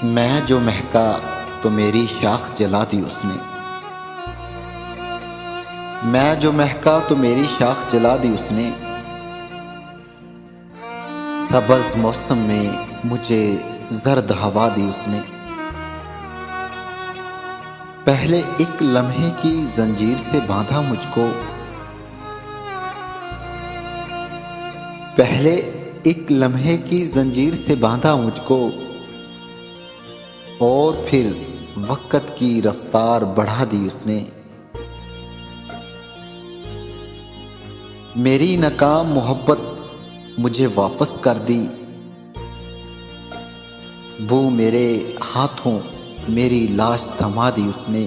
मैं जो महका तो मेरी शाख जला दी उसने। मैं जो महका तो मेरी शाख जला दी उसने। सबज मौसम में मुझे जर्द हवा दी उसने। पहले एक लम्हे की जंजीर से बांधा मुझको। पहले एक लम्हे की जंजीर से बांधा मुझको और फिर वक़्त की रफ्तार बढ़ा दी उसने। मेरी नाकाम मोहब्बत मुझे वापस कर दी। वो मेरे हाथों मेरी लाश थमा दी उसने।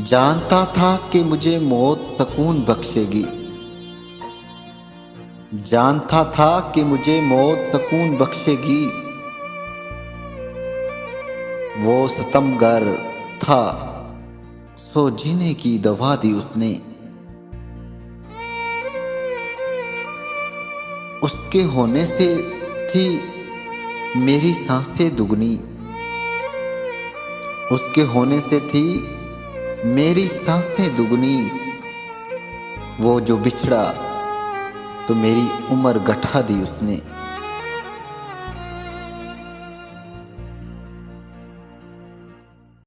जानता था कि मुझे मौत सुकून बख्शेगी। जानता था कि मुझे मौत सुकून बख्शेगी। वो सितमगर था सो जीने की दवा दी उसने। उसके होने से थी मेरी सांसें दुगनी। उसके होने से थी मेरी सांसें दुगनी। वो जो बिछड़ा तो मेरी उम्र गठा दी उसने।